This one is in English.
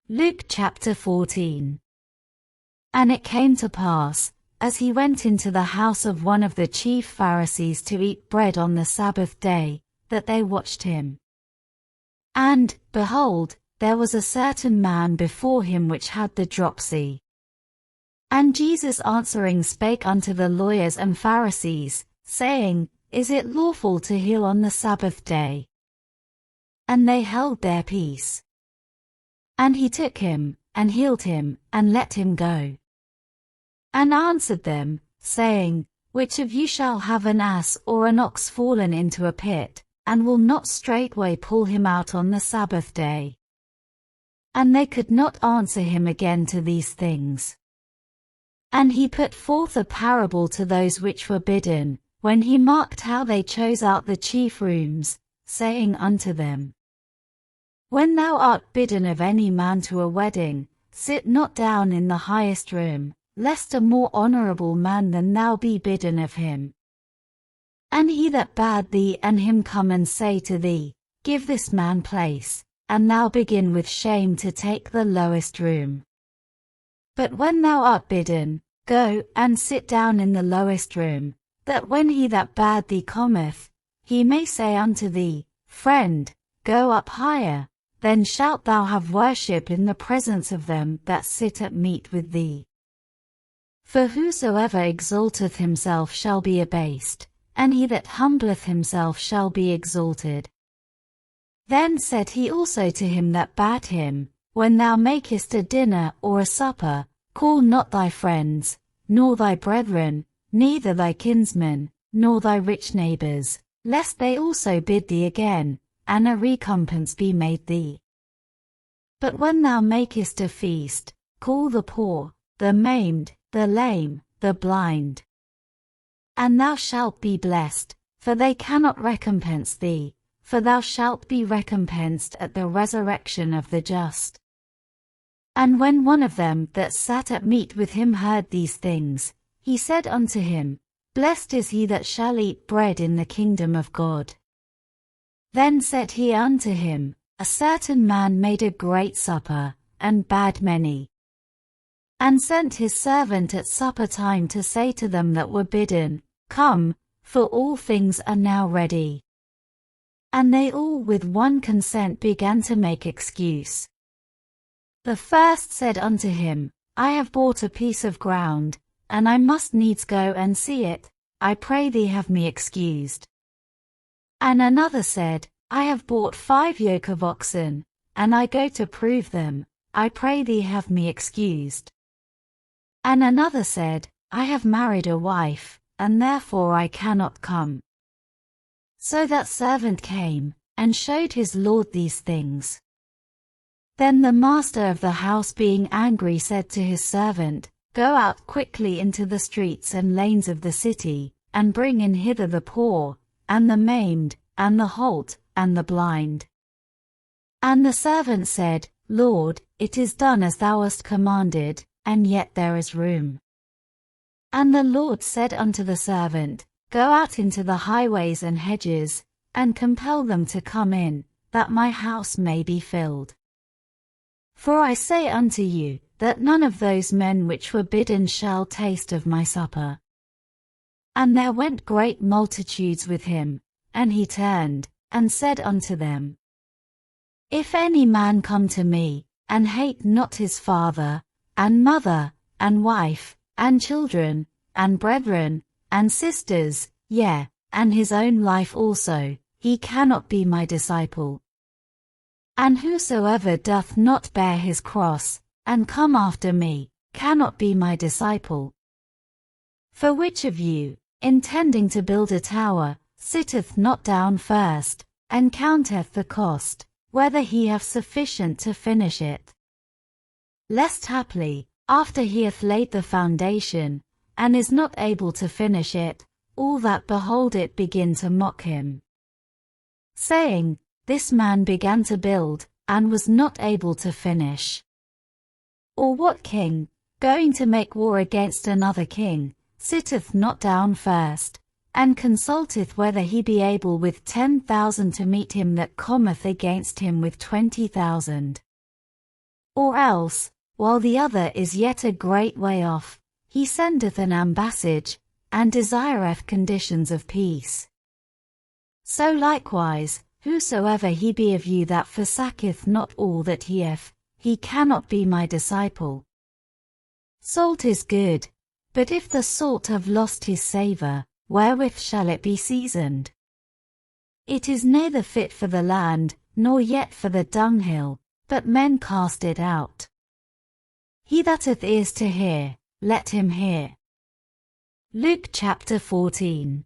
Luke chapter 14. And it came to pass, as he went into the house of one of the chief Pharisees to eat bread on the Sabbath day, that they watched him. And, behold, there was a certain man before him which had the dropsy. And Jesus answering spake unto the lawyers and Pharisees, saying, Is it lawful to heal on the Sabbath day? And they held their peace. And he took him, and healed him, and let him go. And answered them, saying, Which of you shall have an ass or an ox fallen into a pit, and will not straightway pull him out on the Sabbath day? And they could not answer him again to these things. And he put forth a parable to those which were bidden, when he marked how they chose out the chief rooms, saying unto them, When thou art bidden of any man to a wedding, sit not down in the highest room, lest a more honourable man than thou be bidden of him. And he that bade thee and him come and say to thee, Give this man place, and thou begin with shame to take the lowest room. But when thou art bidden, go and sit down in the lowest room, that when he that bade thee cometh, he may say unto thee, Friend, go up higher, then shalt thou have worship in the presence of them that sit at meat with thee. For whosoever exalteth himself shall be abased, and he that humbleth himself shall be exalted. Then said he also to him that bade him, When thou makest a dinner or a supper, call not thy friends, nor thy brethren, neither thy kinsmen, nor thy rich neighbours, lest they also bid thee again, and a recompense be made thee. But when thou makest a feast, call the poor, the maimed, the lame, the blind. And thou shalt be blessed, for they cannot recompense thee, for thou shalt be recompensed at the resurrection of the just. And when one of them that sat at meat with him heard these things, he said unto him, Blessed is he that shall eat bread in the kingdom of God. Then said he unto him, A certain man made a great supper, and bade many, and sent his servant at supper time to say to them that were bidden, Come, for all things are now ready. And they all with one consent began to make excuse. The first said unto him, I have bought a piece of ground, and I must needs go and see it, I pray thee have me excused. And another said, I have bought 5 yoke of oxen, and I go to prove them, I pray thee have me excused. And another said, I have married a wife, and therefore I cannot come. So that servant came, and showed his lord these things. Then the master of the house being angry said to his servant, Go out quickly into the streets and lanes of the city, and bring in hither the poor, and the maimed, and the halt, and the blind. And the servant said, Lord, it is done as thou hast commanded, and yet there is room. And the Lord said unto the servant, Go out into the highways and hedges, and compel them to come in, that my house may be filled. For I say unto you, that none of those men which were bidden shall taste of my supper. And there went great multitudes with him, and he turned, and said unto them, If any man come to me, and hate not his father, and mother, and wife, and children, and brethren, and sisters, yea, and his own life also, he cannot be my disciple. And whosoever doth not bear his cross, and come after me, cannot be my disciple. For which of you, intending to build a tower, sitteth not down first, and counteth the cost, whether he have sufficient to finish it? Lest haply, after he hath laid the foundation, and is not able to finish it, all that behold it begin to mock him, saying, This man began to build, and was not able to finish. Or what king, going to make war against another king, sitteth not down first, and consulteth whether he be able with 10,000 to meet him that cometh against him with 20,000? Or else, while the other is yet a great way off, he sendeth an ambassage, and desireth conditions of peace. So likewise, whosoever he be of you that forsaketh not all that he hath, he cannot be my disciple. Salt is good, but if the salt have lost his savour, wherewith shall it be seasoned? It is neither fit for the land, nor yet for the dunghill, but men cast it out. He that hath ears to hear, let him hear. Luke chapter 14.